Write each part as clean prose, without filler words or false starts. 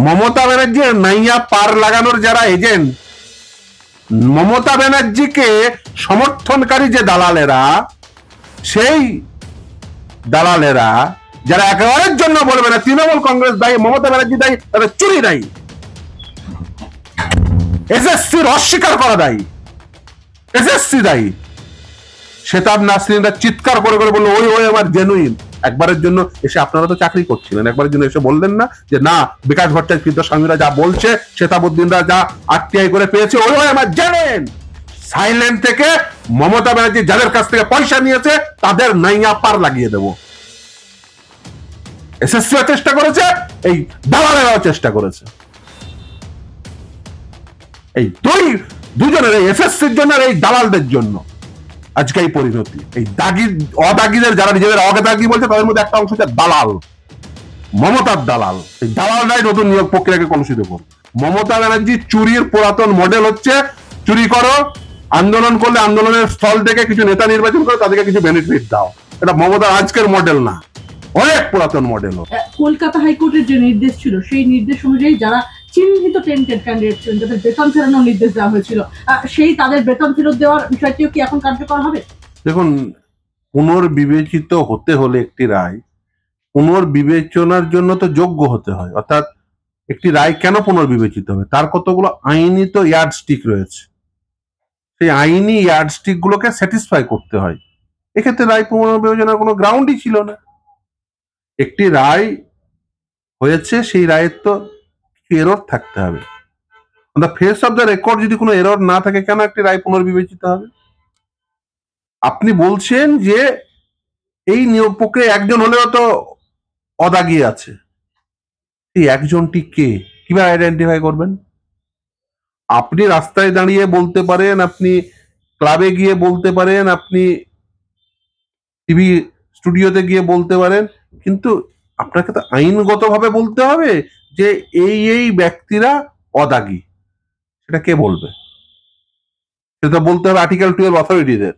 মমতা ব্যানার্জির নাইয়া পার লাগানোর যারা এজেন্ট, মমতা ব্যানার্জিকে সমর্থনকারী যে দালালেরা, সেই দালালেরা যারা একেবারের জন্য বলবে না তৃণমূল কংগ্রেস দায়ী, মমতা ব্যানার্জি দায়ী, তাদের চুরি দায়ী, এসএসসির অস্বীকার করা দায়ী, এসএসসি দায়ী, শেতাব নাসরিনরা চিৎকার করে করে বললো ওই ওই আমার জেনুইন। একবারের জন্য এসে, আপনারা তো চাকরি করছিলেন, একবারের জন্য এসে বললেন না যে না, বিকাশ ভট্টাচার্য স্বামীরা যা বলছে, শেতাবুদ্দিনরা যা আরটিআই করে পেয়েছে, ওই ওই আমার জেনুইন। সাইলেন্ট থেকে মমতা ব্যানার্জি যাদের কাছ থেকে পয়সা নিয়েছে তাদের নাইয়া পার লাগিয়ে দেব। এসএসসিও চেষ্টা করেছে, এই দালালেরাও চেষ্টা করেছে। এই দুজনের, এই এসএসসির জন্য আর এই দালালদের জন্য আজকে এই পরিণতি। এই দাগি অদাগিদের, যারা নিজেদের অদাগি বলছে, তাদের মধ্যে একটা অংশ হচ্ছে দালাল, মমতার দালাল। এই দালালরাই নতুন নিয়োগ প্রক্রিয়াকে কলুষিত করবে। মমতা ব্যানার্জি চুরির পুরাতন মডেল হচ্ছে চুরি করো, আন্দোলন করলে আন্দোলনের স্থল থেকে কিছু নেতা নির্বাচন করে তাদেরকে কিছু বেনিফিট দাও। এটা মমতার আজকের মডেল না, অনেক পুরাতন মডেল। কলকাতা হাইকোর্টের যে নির্দেশ ছিল, সেই নির্দেশ অনুযায়ী যারা চিহ্নিত টেন্টেড ক্যান্ডিডেট ছিলেন, যাদের বেতন ফেরানোর নির্দেশ দেওয়া হয়েছিল, সেই তাদের বেতন ফেরত দেওয়ার বিষয়টিও কি এখন কার্যকর হবে? দেখুন, পুনর্বিবেচিত হতে হলে একটি রায় পুনর্বিবেচনার জন্য তো যোগ্য হতে হয়। অর্থাৎ একটি রায় কেন পুনর্বিবেচিত হবে, তার কতগুলো আইনি তো ইয়ার্ডস্টিক রয়েছে, সেই আইনি ইয়ার্ডস্টিক গুলোকে স্যাটিসফাই করতে হয়। এক্ষেত্রে রায় পুনর্বিবেচনার কোনো গ্রাউন্ডই ছিল না। একটি রায় হয়েছে, সেই রায়ের তো কিছু এরর থাকতে হবে। On the face of the record যদি কোনো এরর না থাকে, কেন একটি রায় পুনর্বিবেচিত হবে? আপনি বলছেন যে এই নিয়োগ প্রক্রিয়ায় একজন হলেও তো অদাগি আছে, এই একজনটি কে, কিভাবে আইডেন্টিফাই করবেন? আপনি রাস্তায় দাঁড়িয়ে বলতে পারেন, আপনি ক্লাবে গিয়ে বলতে পারেন, আপনি টিভি স্টুডিওতে গিয়ে বলতে পারেন, কিন্তু আপনাকে তো আইনগতভাবে বলতে হবে যে এই এই ব্যক্তিরা অদাগী। সেটা কে বলবে? সেটা বলতে হবে আর্টিকেল 12 অথরিটিদের।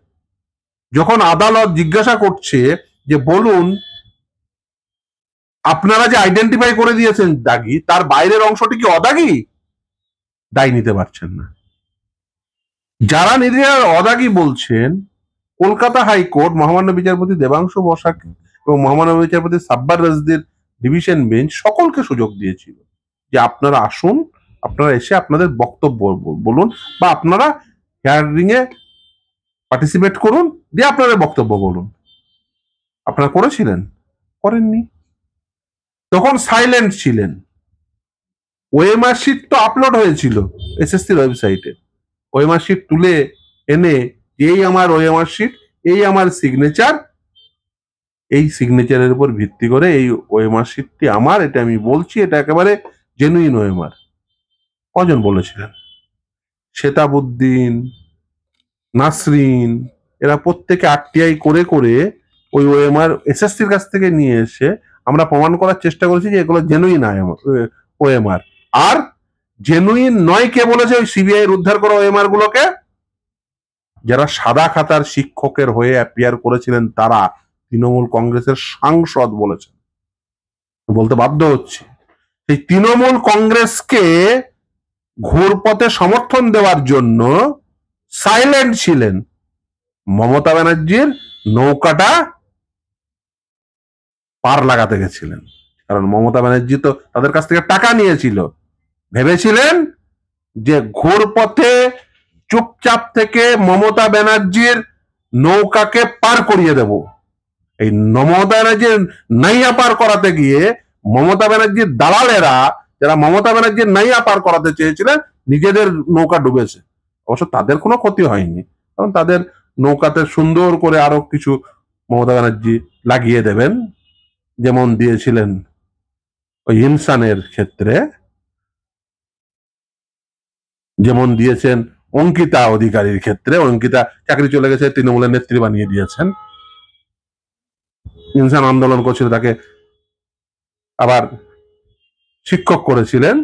যখন আদালত জিজ্ঞাসা করছে যে বলুন আপনারা যে আইডেন্টিফাই করে দিয়েছেন দাগী, তার বাইরের অংশটি কি অদাগী, দায় নিতে পারছেন না। যারা নিজেরা অদাগী বলছেন, কলকাতা হাইকোর্ট মহামান্য বিচারপতি দেবাংশু বসাক এবং মহামান্য বিচারপতি সাব্বার রাজদির ডিভিশন বেঞ্চ সকলকে সুযোগ দিয়েছিল যে আপনারা আসুন, আপনারা এসে আপনাদের বক্তব্য বলুন, বা আপনারা হিয়ারিং এ পার্টিসিপেট করুন, দিয়ে আপনাদের বক্তব্য বলুন। আপনারা করেছিলেন? করেননি। তখন সাইলেন্ট ছিলেন। ওএমআর শিট তো আপলোড হয়েছিল এসএসসির ওয়েবসাইটে। ওএমআর শিট তুলে এনে, এই আমার ওএমআর শিট, এই আমার সিগনেচার, এই সিগনেচারের উপর ভিত্তি করে এই ওএমআর শিটটি আমার, এটা আমি বলছি, এটা একেবারে জেনুইন ওএমআর। কজন বলেছিলেন? শেতাবুদ্দিন, নাসরিন, এরা প্রত্যেকে আরটিআই করে করে ওই ওএমআর এসএসসির কাছ থেকে নিয়ে এসে আমরা প্রমাণ করার চেষ্টা করেছি যে এগুলো জেনুইন ওএমআর। আর জেনুইন নয় কে বলেছে? ওই সিবিআই উদ্ধার করা ওএমআর গুলোকে যারা সাদা খাতার শিক্ষকের হয়ে অ্যাপিয়ার করেছিলেন, তারা তৃণমূল কংগ্রেসের সাংসদ বলেছেন। বলতে বাধ্য হচ্ছে, সেই তৃণমূল কংগ্রেসকে ঘুরপথে সমর্থন দেওয়ার জন্য সাইলেন্ট ছিলেন। মমতা ব্যানার্জির নৌকাটা পার লাগাতে গেছিলেন, কারণ মমতা ব্যানার্জি তো তাদের কাছ থেকে টাকা নিয়েছিল। ভেবেছিলেন যে ঘুরপথে চুপচাপ থেকে মমতা ব্যানার্জির নৌকাকে পার করিয়ে দেব। এই মমতা ব্যানার্জির নাইয়া পার করাতে গিয়ে মমতা ব্যানার্জির দালালেরা, যারা মমতা ব্যানার্জির নাইয়া পার করাতে চেয়েছিলেন, নিজেদের নৌকা ডুবেছে। অবশ্য তাদের কোনো ক্ষতি হয়নি, কারণ তাদের নৌকাতে সুন্দর করে আরো কিছু মমতা ব্যানার্জি লাগিয়ে দেবেন, যেমন দিয়েছিলেন ওই ইনসানের ক্ষেত্রে, যেমন দিয়েছেন অঙ্কিতা অধিকারীর ক্ষেত্রে। অঙ্কিতা চাকরি চলে গেছে, তৃণমূলের নেত্রী বানিয়ে দিয়েছেন। ইনসান আন্দোলন করছিল, তাকে আবার শিক্ষক করেছিলেন।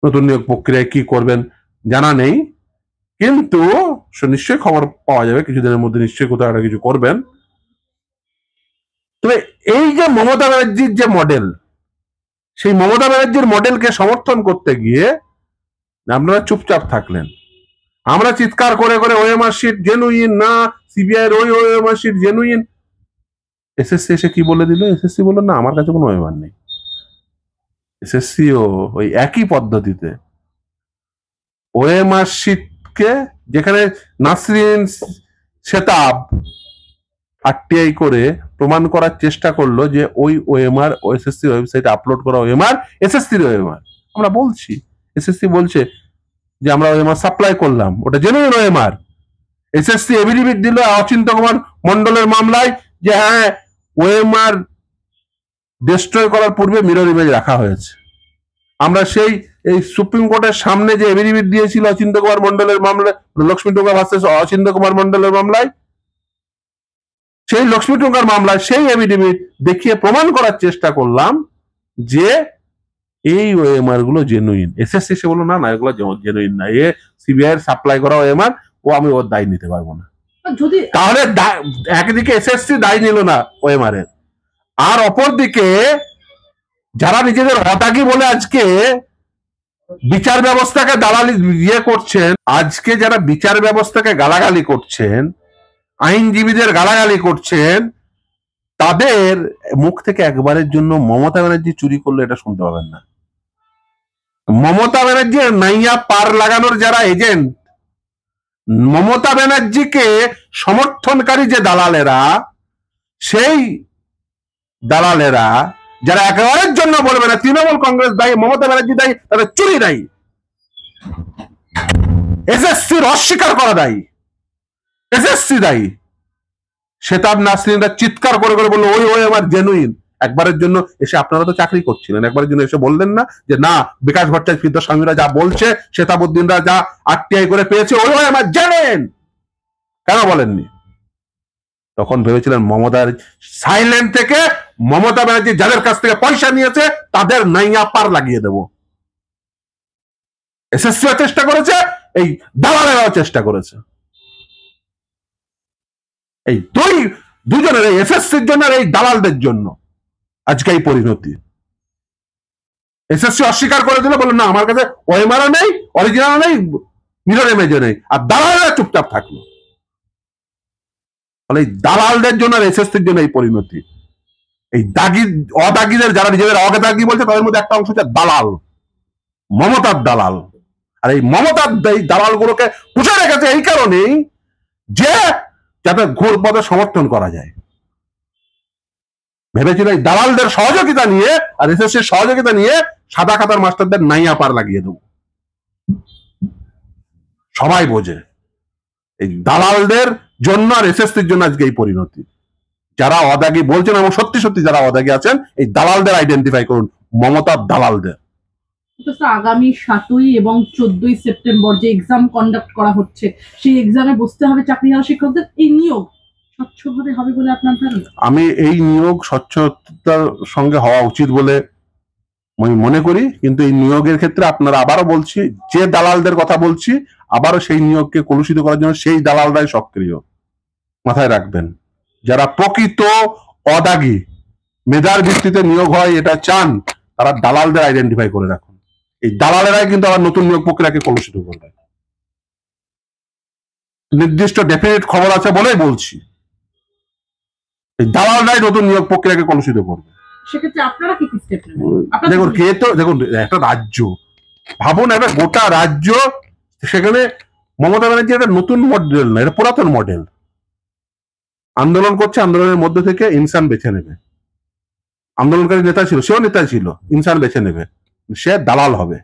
নতুন নিয়োগ প্রক্রিয়ায় কি করবেন জানা নেই, কিন্তু নিশ্চয়ই খবর পাওয়া যাবে কিছুদিনের মধ্যে, নিশ্চয়ই কোথাও একটা কিছু করবেন। তবে এই যে মমতা ব্যানার্জির যে মডেল, সেই মমতা ব্যানার্জির মডেলকে সমর্থন করতে গিয়ে আপনারা চুপচাপ থাকলেন। আমরা চিৎকার করে করে ওএমআর শিট জেনুইন না, সিবিআই এর ওই ওএমআর শিট জেনুইন। এসএসসি এসে কি বলে দিল? এসএসসি বলল না আমার কাছে কোনো ওএমআর নেই। এসএসসিও ওই একই পদ্ধতিতে ওএমআর শিটকে, যেখানে নাসরিন সেতাব আরটিআই করে প্রমাণ করার চেষ্টা করলো যে ওই ওএমআর এসএসসি ওয়েবসাইটে আপলোড করা ওএমআর এসএসসির ওএমআর। আমরা বলছি, এসএসসি বলছে যে আমরা ওএমআর সাপ্লাই করলাম, ওটা জেনুইন ওএমআর। এসএসসি এফিডেভিট দিল অচিন্ত কুমার মন্ডলের মামলায় যে হ্যাঁ ওএমআর ডিস্ট্রয় করার পূর্বে মিরর ইমেজ রাখা হয়েছে। আমরা সেই এই সুপ্রিম কোর্টের সামনে যে এফিডেভিট দিয়েছিল অচিন্ত কুমার মন্ডলের মামলায়, লক্ষ্মী টুকা ভার্সেস অচিন্ত কুমার মন্ডলের মামলায়, সেই লক্ষ্মী টুকার মামলায় সেই এফিডেভিট দেখিয়ে প্রমাণ করার চেষ্টা করলাম যে এই ওএমআর গুলো জেনুইন। এসএসসি সে বললো না না এগুলো জেনুইন না, এ সিবিআই এর সাপ্লাই করা ওএমআর, ও আমি ওর দায় নিতে পারবো না। যদি তাহলে একদিকে এসএসসি দায় নিল না ওএমআর এর, আর অপরদিকে যারা নিজেদের হতাকি বলে আজকে বিচার ব্যবস্থাকে দালালি ইয়ে করছেন, আজকে যারা বিচার ব্যবস্থাকে গালাগালি করছেন, আইনজীবীদের গালাগালি করছেন, তাদের মুখ থেকে একবারের জন্য মমতা ব্যানার্জি চুরি করলো এটা শুনতে পাবেন না। মমতা ব্যানার্জির নাইয়া পার লাগানোর যারা এজেন্ট, মমতা ব্যানার্জিকে সমর্থনকারী যে দালালেরা, সেই দালালেরা যারা একেবারের জন্য বলবে না তৃণমূল কংগ্রেস দায়ী, মমতা ব্যানার্জি দায়ী, তাদের চুরি দায়ী, এসএসসির অস্বীকার করা দায়ী, এসএসসি দায়ী। সেতাব নাসরিনরা চিৎকার করে করে বললো ওই আমার জেনুইন। একবারের জন্য এসে আপনারা তো চাকরি করছিলেন, একবারের জন্য এসে বললেন না যে না বিকাশ ভট্টাচার্য ফিরদৌস শামীমরা যা বলছে, শেতাবুদ্দিনরা যা আরটিআই করে পেয়েছে ওই আমার জেনুইন? কেন বলেননি? তখন ভেবেছিলেন মমতার সাইলেন্ট থেকে মমতা ব্যানার্জি যাদের কাছ থেকে পয়সা নিয়েছে তাদের নাইয়া পার লাগিয়ে দেব। এসএসসিও চেষ্টা করেছে, এই দালালেরাও চেষ্টা করেছে। এই দুজনের, এই এসএসসির জন্য আর এই দালালদের জন্য আজকে এই পরিণতি। এসএসসি অস্বীকার করে দিল, বললো না আমার কাছে ওএমআরও নেই, অরিজিনাল নেই, মিরর ইমেজও নেই, আর দালালরা চুপচাপ থাকলো। ফলে এই দালালদের জন্য আর এসএসসির জন্য এই পরিণতি। এই দাগি অদাগিদের যারা নিজেদের অদাগি বলছে তাদের মধ্যে একটা অংশ হচ্ছে দালাল, মমতার দালাল। আর এই মমতার দালাল গুলোকে পুষে রেখেছে এই কারণেই যে যাতে ঘোর পথে সমর্থন করা যায়। ভেবেছিল এই দালালদের সহযোগিতা নিয়ে আর এসএসসির সহযোগিতা নিয়ে সাদা খাতার মাস্টারদের নাইয়া পার লাগিয়ে দেব। সবাই বোঝে এই দালালদের জন্য আর এসএসসির জন্য আজকে এই পরিণতি। যারা অদাগি বলছেন এবং সত্যি সত্যি যারা অদাগি আছেন, এই দালালদের আইডেন্টিফাই করুন, মমতার দালালদের। আগামী 7ই এবং 14ই সেপ্টেম্বর যে এক্সাম কন্ডাক্ট করা হচ্ছে, সেই এক্সামে বসতে হবে চাকরিহারা শিক্ষকদের। এই নিয়োগ স্বচ্ছভাবে হবে বলে আপনার ধারণা? আমি এই নিয়োগ স্বচ্ছতার সঙ্গে হওয়া উচিত বলে আমি মনে করি, কিন্তু এই নিয়োগের ক্ষেত্রে আপনারা আবারও বলছি, যে দালালদের কথা বলছি আবারও সেই নিয়োগকে কলুষিত করার জন্য সেই দালালরাই সক্রিয়। মাথায় রাখবেন, যারা প্রকৃত অদাগী মেধার ভিত্তিতে নিয়োগ হয় এটা চান, তারা দালালদের আইডেন্টিফাই করে রাখুন। এই দালালেরাই কিন্তু আবার নতুন নিয়োগ প্রক্রিয়াকে কলুষিত করবে। নির্দিষ্ট ডেফিনেট খবর আছে বলেই বলছি, এই দালালরাই নতুন নিয়োগ প্রক্রিয়াকে কলুষিত করবে। সেক্ষেত্রে আপনারা কি স্টেপ নেবেন? দেখুন দেখুন একটা রাজ্য ভাবুন, একটা গোটা রাজ্য, সেখানে মমতা ব্যানার্জি একটা নতুন মডেল না, এটা পুরাতন মডেল। আন্দোলন করছে, আন্দোলনের মধ্যে থেকে ইনসান বেছে নেবে। আন্দোলনকারী নেতা ছিল, সেও নেতা ছিল, ইনসান বেছে নেবে, সে দালাল হবে।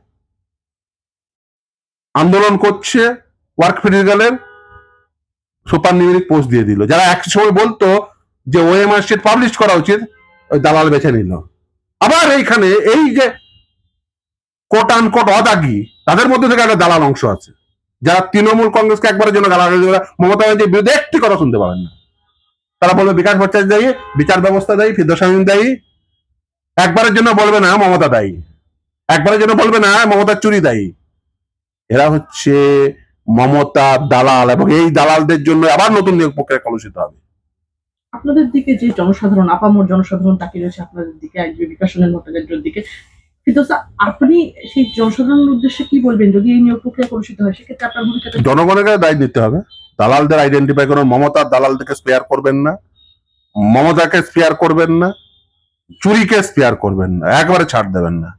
আন্দোলন করছে, ওয়ার্ক ফিজিক্যালের সুপার নিউমেরিক পোস্ট দিয়ে দিল। যারা এক সময় বলতো যে ওএমআর শিট পাবলিশ করা উচিত, ওই দালাল বেছে নিল। আবার এইখানে এই যে কোট আনকোট অদাগি, তাদের মধ্যে থেকে একটা দালাল অংশ আছে, যারা তৃণমূল কংগ্রেসকে একবারের জন্য গালাগালি করে মমতা ব্যানার্জির বিরুদ্ধে একটি কথা শুনতে পাবেন না। তারা বলবে বিকাশ ভট্টাচার্য দায়ী, বিচার ব্যবস্থা দায়ী, ফিরদৌস শামীম দায়ী। একবারের জন্য বলবে না মমতা দায়ী, একবারের জন্য বলবে না মমতার চুরি দায়ী। এরা হচ্ছে মমতা দালাল, এবং এই দালালদের জন্য আবার নতুন নিয়োগ প্রক্রিয়া কলুষিত হবে। আপনাদের দিকে যে জনসাধারণ, আপামর জনসাধারণ তাকিয়ে রয়েছে আপনাদের দিকে, আইনজীবী বিকাশ রঞ্জন ভট্টাচার্যের দিকে, কিন্তু স্যার আপনি সেই জনসাধারণের উদ্দেশ্যে কি বলবেন যদি এই নিয়োগ প্রক্রিয়া কলুষিত হয়, সেক্ষেত্রে আপনার ভূমিকাটা কি? জনগণকে দায় নিতে হবে। দালালদের আইডেন্টিফাই করুন, মমতার দালালদেরকে স্পেয়ার করবেন না, মমতাকে স্পেয়ার করবেন না, চুরিকে স্পেয়ার করবেন না, একবারে ছাড় দেবেন না।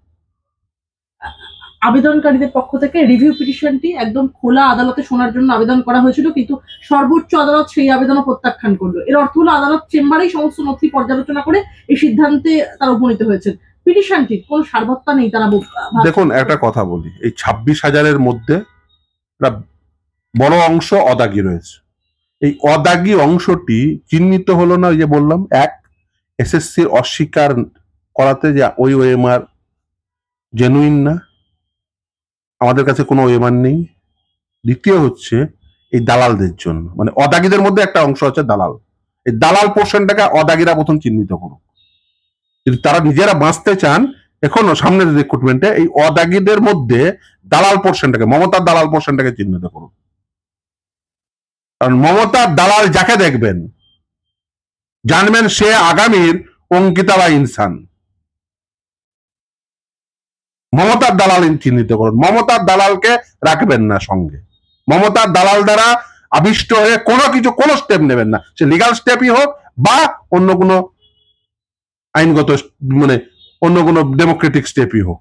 আবেদনকারীদের পক্ষ থেকে রিভিউ পিটিশনটি একদম খোলা আদালতে শোনার জন্য আবেদন করা হয়েছিল, কিন্তু সর্বোচ্চ আদালত সেই আবেদনও প্রত্যাখ্যান করলো। এর অর্থ হলো আদালত চেম্বারেই সমস্ত নথি পর্যালোচনা করে এই সিদ্ধান্তে তারা উপনীত হয়েছেন। পিটিশনটির কোনো সারবত্তা নেই তারা ভাবছেন। দেখুন একটা কথা বলি, এই 26,000-এর মধ্যে একটা বড় অংশ অদাগি রয়েছে। এই অদাগি অংশটি চিহ্নিত হলো না, ওই যে বললাম, এক, এসএসসির অস্বীকার করাতে যে ওই ওএমআর জেনুইন না, আমাদের কাছে কোনো ওএমআর নেই। দ্বিতীয় হচ্ছে এই দালালদের জন্য, মানে অদাগিদের মধ্যে একটা অংশ আছে দালাল, এই দালাল পোর্শনটাকে অদাগিরা প্রথম চিহ্নিত করুক। যদি তারা নিজেরা বাঁচতে চান এখনো সামনের রিক্রুটমেন্টে, এই অদাগিদের মধ্যে দালাল পোর্শনটাকে, মমতার দালাল পোর্শনটাকে চিহ্নিত করুন। কারণ মমতার দালাল যাকে দেখবেন জানবেন সে আগামীর অঙ্কিতা বা ইনসান। মমতার দালাল চিহ্নিত করুন, মমতার দালালকে রাখবেন না সঙ্গে। মমতার দালাল দ্বারা আবিষ্ট হয়ে কোনো কিছু, কোনো স্টেপ নেবেন না, সে লিগাল স্টেপই হোক বা অন্য কোনো আইনগত, মানে অন্য কোনো ডেমোক্রেটিক স্টেপই হোক।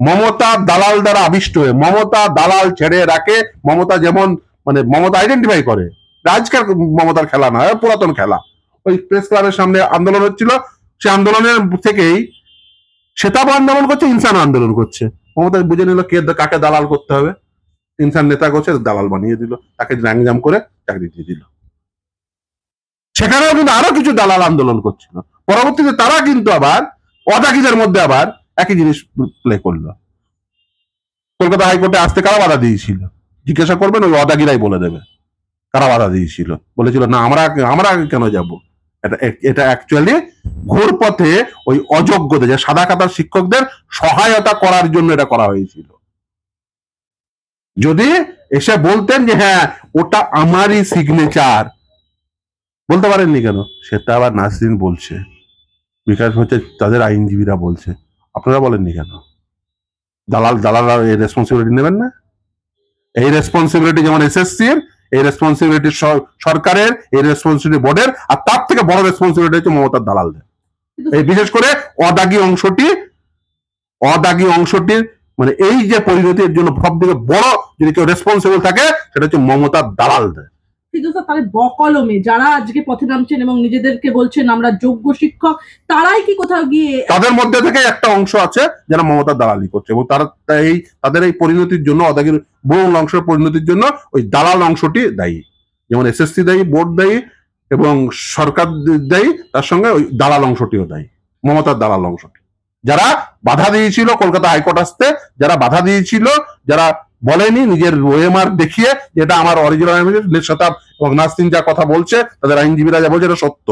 মমতা দালাল দ্বারা আবিষ্ট হয়ে, মমতা দালাল ছেড়ে রাখে। মমতা যেমন, মানে মমতা আইডেন্টিফাই করে, আজকাল মমতার খেলা না, পুরাতন খেলা। ওই প্রেস ক্লাবের সামনে আন্দোলন হচ্ছিল, সে আন্দোলনের থেকেই শ্বেতাব আন্দোলন করছে, ইনসান আন্দোলন করছে। মমতা বুঝে নিল কে কাকে দালাল করতে হবে, ইনসান নেতা করছে, দালাল বানিয়ে দিল, তাকে র্যাংজাম করে চাকরি দিয়ে দিল। সেখানেও কিন্তু আরো কিছু দালাল আন্দোলন করছিল, পরবর্তীতে তারা কিন্তু আবার অদাগিদের মধ্যে আবার একই জিনিস প্লে করলো। কলকাতা হাইকোর্টে আসতে কারা বাধা দিয়েছিল জিজ্ঞাসা করবেন, ওই অদাগিরাই বলে দেবে কারা বাধা দিয়েছিল। বলেছিল না আমরা কেন যাব। এটা অ্যাকচুয়ালি ঘুরপথে ওই অযোগ্যদের, যে সাদা খাতার শিক্ষকদের সহায়তা করার জন্য এটা করা হয়েছিল। যদি এসে বলতেন যে হ্যাঁ ওটা আমারই সিগনেচার, বলতে পারেননি কেন? সেটা আবার নাসরিন বলছে, বিকাশ হচ্ছে তাদের আইনজীবীরা বলছে, আপনারা বলেননি কেন? দালালরা এই রেসপন্সিবিলিটি নেবেন না? এই রেসপন্সিবিলিটি যেমন এসএসসির, এই রেসপন্সিবিলিটি সরকারের, এই রেসপন্সিবিলিটি বোর্ডের, আর তার থেকে বড় রেসপন্সিবিলিটি হচ্ছে মমতার দালালদের। এই বিশেষ করে অদাগি অংশটির মানে এই যে পরিণতির জন্য সব থেকে বড় যদি কেউ রেসপন্সিবল থাকে সেটা হচ্ছে মমতার দালালদের। কিন্তু স্যার তাহলে বকলমে যারা আজকে পথে নামছেন এবং নিজেদেরকে বলছেন আমরা যোগ্য শিক্ষক, তারাই কি কোথাও গিয়ে, তাদের মধ্যে থেকে একটা অংশ আছে যারা মমতার দালালি করছে, এবং তাদের এই পরিণতির জন্য, অদাগির বহু অংশের পরিণতির জন্য ওই দালাল অংশটি দায়ী। যেমন এসএসসি দায়ী, বোর্ড দায়ী এবং সরকার দায়ী, তার সঙ্গে ওই দালাল অংশটিও দায়ী, মমতার দালাল অংশটি। যারা বাধা দিয়েছিল কলকাতা হাইকোর্ট আসতে, যারা বাধা দিয়েছিল, যারা বলেনি নিজের ওএমআর দেখিয়ে যেটা আমার অরিজিনাল শতাব এবং নাসরিন যা কথা বলছে, তাদের আইনজীবীরা যা বলছে এটা সত্য।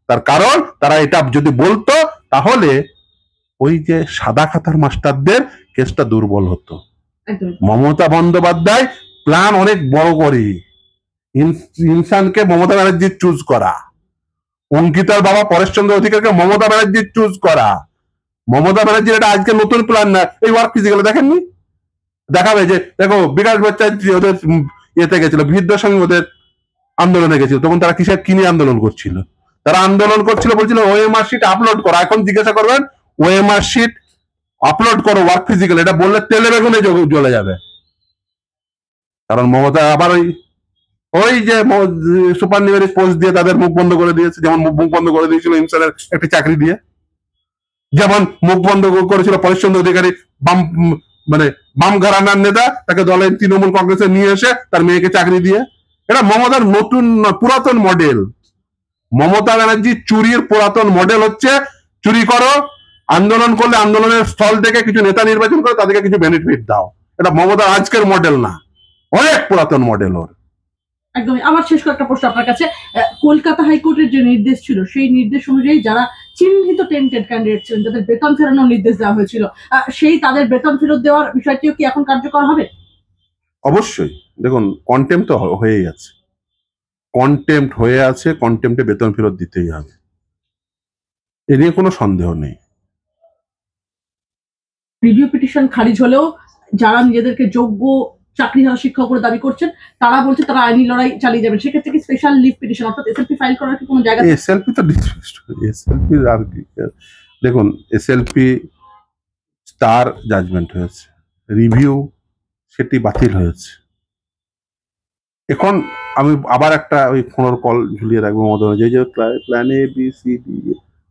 তার কারণ তারা এটা যদি বলতো তাহলে ওই যে সাদা খাতার মাস্টারদের কেসটা দুর্বল হতো। মমতা বন্দ্যোপাধ্যায় প্ল্যান অনেক বড় করে, ইনসানকে মমতা ব্যানার্জি চুজ করা, অঙ্কিতার বাবা পরেশচন্দ্র অধিকারকে মমতা ব্যানার্জি চুজ করা। মমতা ব্যানার্জির এটা আজকে নতুন প্ল্যান না, এই ওয়ার্ক ফিজিক্যালে দেখেননি? দেখাবে যে দেখো বিকাশ ভট্টাচার্য ওদের ইয়েতে গেছিল, বৃদ্ধের সঙ্গে ওদের আন্দোলনে গেছিল, তখন তারা কিসের কিনে আন্দোলন করছিল? তারা আন্দোলন করছিল, বলছিল ওএমআর শিট আপলোড করো। এখন জিজ্ঞাসা করবেন ওএমআর শিট আপলোড করো ওয়ার্ক ফিজিক্যাল, এটা বললে তেলে বেগুনে জ্বলে যাবে। কারণ মমতা আবার ওই যে সুপার নিউমেরিক পোস্ট দিয়ে তাদের মুখ বন্ধ করে দিয়েছে, যেমন মুখ বন্ধ করে দিয়েছিল ইনসানের একটি চাকরি দিয়ে, যেমন মুখ বন্ধ করেছিল পরেশচন্দ্র অধিকারী বাম ঘরানার নেতা, তাকে দলের তৃণমূল কংগ্রেসে নিয়ে এসে তার মেয়েকে চাকরি দিয়ে। এটা মমতার নতুন পুরাতন মডেল। মমতা ব্যানার্জি চুরির পুরাতন মডেল হচ্ছে চুরি করো, আন্দোলন করলে আন্দোলনের স্থল থেকে কিছু নেতা নির্বাচন করে তাদেরকে কিছু বেনিফিট দাও। এটা মমতার আজকের মডেল না, অনেক পুরাতন মডেল ওর। একদমই। আমার শেষ কয়েকটা প্রশ্ন আপনার কাছে। কলকাতা হাইকোর্টের যে নির্দেশ ছিল সেই নির্দেশ অনুযায়ী যারা চিহ্নিত টেন্টেড ক্যান্ডিডেট ছিলেন, যাদের বেতন ফেরানোর নির্দেশ দেওয়া হয়েছিল, সেই তাদের বেতন ফেরত দেওয়ার বিষয়টিও কি এখন কার্যকর হবে? অবশ্যই। দেখুন কন্টেম্প তো হয়েই আছে, কন্টেম্পটে বেতন ফেরত দিতেই হবে, এ নিয়ে কোনো সন্দেহ নেই। রিভিউ পিটিশন খারিজ হলেও যারা নিজেদেরকে যোগ্য চাকরিহারা শিক্ষক বলে দাবি করছেন তারা বলছে তারা আইনি লড়াই চালিয়ে যাবেন, সেক্ষেত্রে কি স্পেশাল লিভ পিটিশন অর্থাৎ এসএলপি ফাইল করার কি কোনো জায়গা? এসএলপি তো এসএলপি আর কি, দেখুন এসএলপি স্টার জাজমেন্ট হয়েছে, রিভিউ সেটি বাতিল হয়েছে। এখন আমি আবার একটা ওই ফোনের কল ঝুলিয়ে রাখবো মধ্যে, যে plan A B C D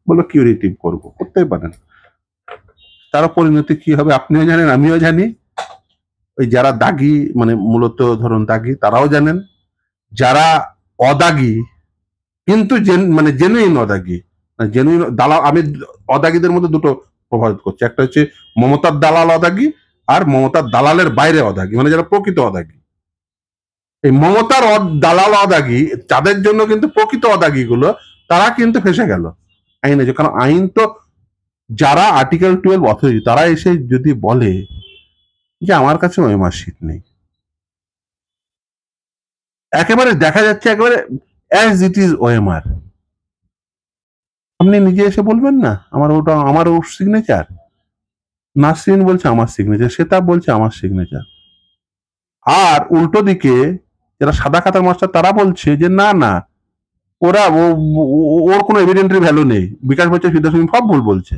বলবো কিউরেটিভ করবো, করতেই পারেন। তার পরিণতি কি হবে আপনিও জানেন, আমিও জানি। ওই যারা দাগি, মানে মূলত ধরুন দাগি, তারাও জানেন। যারা অদাগি কিন্তু মানে জেনুইন অদাগি, জেনুইন দালাল, আমি অদাগিদের মধ্যে দুটো প্রভাবিত করছি, একটা হচ্ছে মমতার দালাল অদাগি, আর মমতার দালালের বাইরে অদাগি, মানে যারা প্রকৃত অদাগি। এই মমতার দালাল অদাগি, তাদের জন্য কিন্তু প্রকৃত অদাগি গুলো তারা কিন্তু ফেসে গেল আইনে। কারণ আইন তো, যারা আর্টিকেল 12 অথরিটি, তারা এসে যদি বলে যে আমার কাছে ওএমআর শিট নেই, একেবারে দেখা যাচ্ছে একেবারে অ্যাজ ইট ইজ ওএমআর, আপনি নিজে এসে বলবেন না আমার ওর সিগনেচার, নাসরিন বলছে আমার সিগনেচার, শ্বেতা বলছে আমার সিগনেচার। আর উল্টো দিকে যারা সাদা খাতার মাস্টার, তারা বলছে যে না না, ওর কোনো এভিডেন্টারি ভ্যালু নেই, বিকাশ বলছে, সিদ্ধার্থ সব ভুল বলছে।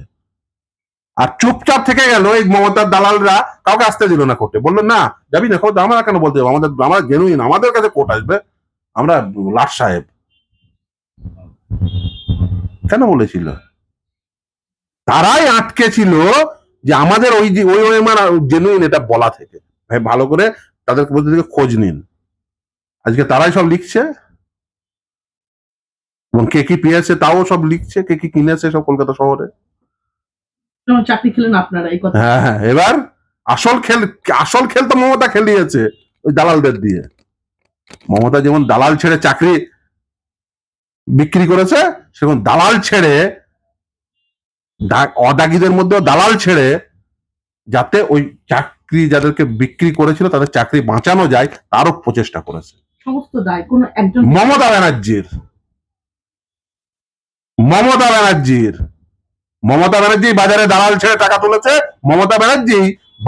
আর চুপচাপ থেকে গেল এই মমতার দালালরা, কাউকে আসতে দিল না কোর্টে, বললো না যাবি না, আমরা কেন বলতে যাবো, আমরা জেনুইন, আমাদের কাছে কোর্ট আসবে, আমরা লাট সাহেব। কেন বলেছিল? তারাই আটকে ছিল যে আমাদের ওই জেনুইন এটা বলা থেকে। ভাই ভালো করে তাদের মধ্যে থেকে খোঁজ নিন। আজকে তারাই সব লিখছে, এবং কে কি পেয়েছে তাও সব লিখছে, কে কি কিনেছে সব কলকাতা শহরে। চাকরি খেলেন আপনারা, এই কথা। হ্যাঁ, এবার আসল খেল তো মমতা খেলিয়েছে ওই দালালদের দিয়ে। মমতা যেমন দালাল ছেড়ে চাকরি বিক্রি করেছে, সেরকম দালাল ছেড়ে, অদাগীদের মধ্যেও দালাল ছেড়ে, যাতে ওই চাকরি যাদেরকে বিক্রি করেছিল তাদের চাকরি বাঁচানো যায় তারও প্রচেষ্টা করেছে। সমস্ত দায় কোন একজন মমতা ব্যানার্জির। মমতা ব্যানার্জি বাজারে দালাল ছেড়ে টাকা তুলেছে, মমতা ব্যানার্জি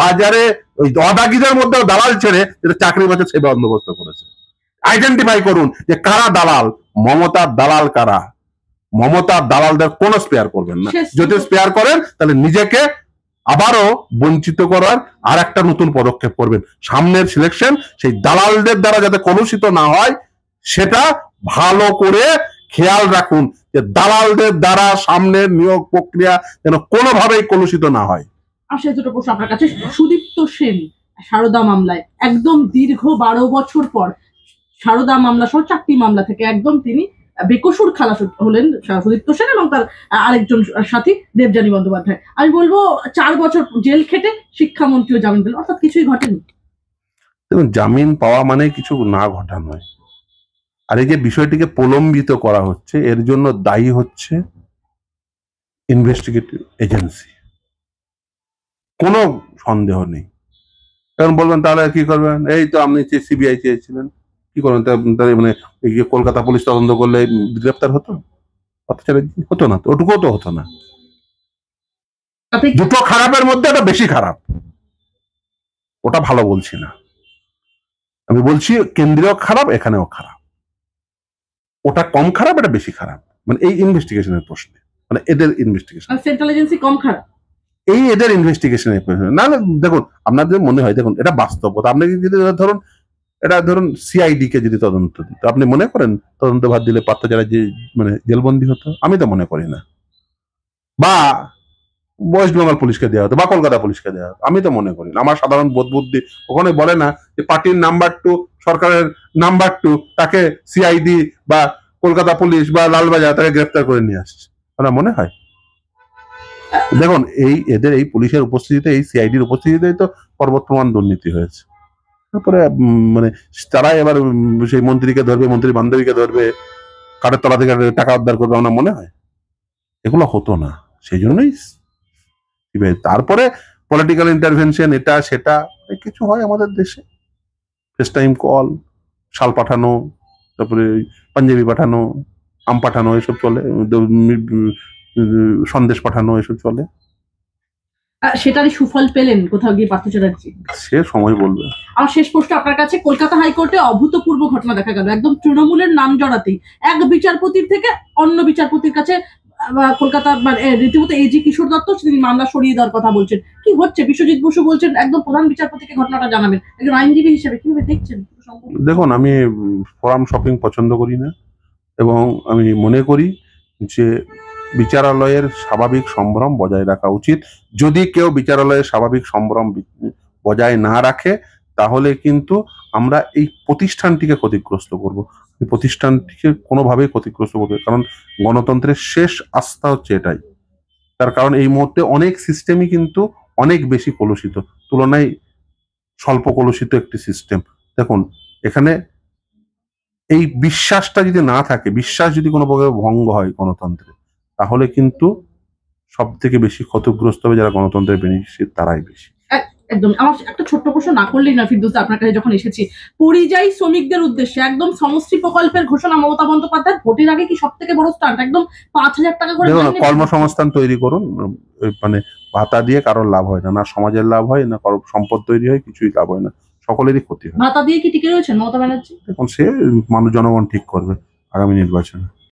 বাজারে ওই অদাগীদের মধ্যেও দালাল ছেড়ে যেটা চাকরি বাঁচে সে বন্দোবস্ত করেছে। আইডেন্টিফাই করুন যে কারা দালাল, মমতার দালাল কারা। মমতার দালালদের কোনো স্পেয়ার করবেন না, যদি স্পেয়ার করেন তাহলে নিজেকে আবারও বঞ্চিত করার আর একটা নতুন পদক্ষেপ করবেন। সামনের সিলেকশন সেই দালালদের দ্বারা যাতে কলুষিত না হয়, সেটা ভালো করে খেয়াল রাখুন যে দালালদের দ্বারা সামনের নিয়োগ প্রক্রিয়া যেন কোনোভাবেই কলুষিত না হয়। আসলে দুটো প্রশ্ন আপনার কাছে। সুদীপ্ত সেন সারদা মামলায় একদম দীর্ঘ 12 বছর পর সারদা মামলা সহ 4টি মামলা থেকে একদম তিনি বেকসুর খালাস হলেন সুদীপ্ত সেন এবং তার আরেকজন সাথী দেবযানী বন্দ্যোপাধ্যায়। আমি বলবো 4 বছর জেল খেটে শিক্ষামন্ত্রীও জামিন পেলেন, অর্থাৎ কিছুই ঘটেনি। দেখুন, জামিন পাওয়া মানে কিছু না ঘটা নয়। আর এই যে বিষয়টিকে প্রলম্বিত করা হচ্ছে, এর জন্য দায়ী হচ্ছে ইনভেস্টিগেটিভ এজেন্সি, কোনো সন্দেহ নেই। কারণ বলবেন তাহলে কি করবেন, এই তো আপনি সিবিআই চেয়েছিলেন, কি করবেন মানে কলকাতা পুলিশ তদন্ত করলে গ্রেপ্তার হতো না, তো ওটুকুও তো হতো না। দুটো খারাপের মধ্যে এটা বেশি খারাপ, ওটা ভালো বলছি না, আমি বলছি কেন্দ্রীয় খারাপ, এখানেও খারাপ। ওটা কম খারাপ, এটা বেশি খারাপ, মানে এই ইনভেস্টিগেশনের প্রশ্নে, মানে এদের ইনভেস্টিগেশন, সেন্ট্রাল এজেন্সি কম খারাপ, এই এদের ইনভেস্টিগেশনের প্রশ্নে। না দেখুন, আপনাদের মনে হয়, দেখুন এটা বাস্তবতা, আপনি যদি ধরুন সিআইডি কে যদি তদন্ত দিত, আপনি মনে করেন তদন্ত ভার দিলে পার্থ চ্যাটার্জি মানে জেলবন্দি হতো? আমি তো মনে করি না। বা ওয়েস্ট বেঙ্গল পুলিশকে দেওয়া হতো, বা কলকাতা পুলিশকে দেওয়া হতো, আমি তো মনে করি না। আমার সাধারণ বোধ বুদ্ধি ওখানে বলে না যে পার্টির নাম্বার 2, সরকারের নাম্বার 2, তাকে সিআইডি বা কলকাতা পুলিশ বা লালবাজার তাকে গ্রেফতার করে নিয়ে আসছে, আমার মনে হয়। দেখুন, এদের এই পুলিশের উপস্থিতিতে, এই সিআইডির উপস্থিতিতেই তো সর্বত্রমান দুর্নীতি হয়েছে। তারপরে মানে তারা এবার সেই মন্ত্রীকে ধরবে, মন্ত্রী বান্ধবীকে ধরবে, কাঠের তলা থেকে টাকা উদ্ধার করবে, আমার মনে হয় এগুলো হতো না। সেই জন্যই তারপরে পলিটিক্যাল ইন্টারভেনশন, এটা সেটা কিছু হয় আমাদের দেশে, ফেস টাইম কল, শাল পাঠানো, তারপরে পাঞ্জাবি পাঠানো, আম পাঠানো, এসব চলে, সন্দেশ পাঠানো, এসব চলে। সেটারই সুফল পেলেন কোথাও গিয়ে পার্থ চ্যাটার্জি? সে সময় বলবে। আমার শেষ প্রশ্ন আপনার কাছে, কলকাতা হাইকোর্টে অভূতপূর্ব ঘটনা দেখা গেল, একদম তৃণমূলের নাম জড়াতেই এক বিচারপতির থেকে অন্য বিচারপতির কাছে কলকাতা মানে রীতিমতো এজি কিশোর দত্ত তিনি মামলা সরিয়ে দেওয়ার কথা বলছেন। কি হচ্ছে? বিশ্বজিৎ বসু বলছেন একদম প্রধান বিচারপতিকে ঘটনাটা জানাবেন। একজন আইনজীবী হিসেবে কিভাবে দেখছেন? দেখুন, আমি ফোরাম শপিং পছন্দ করি না, এবং আমি মনে করি যে বিচারালয়ের স্বাভাবিক সম্ভ্রম বজায় রাখা উচিত। যদি কেউ বিচারালয়ের স্বাভাবিক সম্ভ্রম বজায় না রাখে, তাহলে কিন্তু আমরা এই প্রতিষ্ঠানটিকে ক্ষতিগ্রস্ত করব। এই প্রতিষ্ঠানটিকে কোনোভাবেই ক্ষতিগ্রস্ত করবে, কারণ গণতন্ত্রের শেষ আস্থা হচ্ছে এটাই। তার কারণ এই মুহূর্তে অনেক সিস্টেমই কিন্তু অনেক বেশি কলুষিত, তুলনায় স্বল্প কলুষিত একটি সিস্টেম। দেখুন, এখানে এই বিশ্বাসটা যদি না থাকে, বিশ্বাস যদি কোনো প্রকার ভঙ্গ হয় গণতন্ত্রে, তাহলে কিন্তু সব থেকে বেশি ক্ষতিগ্রস্ত হবে যারা গণতন্ত্রের বেনিফিশিয়ারি, তারাই বেশি। একদম। আমার একটা ছোট্ট প্রশ্ন না করলেই না ফিরদৌস, আপনার কাছে যখন এসেছি, পরিযায়ী শ্রমিকদের উদ্দেশ্যে একদম সমষ্টি প্রকল্পের ঘোষণা মমতা বন্দ্যোপাধ্যায় ভোটের আগে কি সব থেকে বড় স্টান্ট, একদম 5,000 টাকা করে দেখুন, কর্মসংস্থান তৈরি করুন, মানে ভাতা দিয়ে কারোর লাভ হয় না, না সমাজের লাভ হয়, না কারোর সম্পদ তৈরি হয়, কিছুই লাভ হয় না, সকলেরই ক্ষতি হয়। ভাতা দিয়ে কি টিকে রয়েছেন মমতা ব্যানার্জি? এখন সে মানুষ জনগণ ঠিক করবে আগামী নির্বাচনে।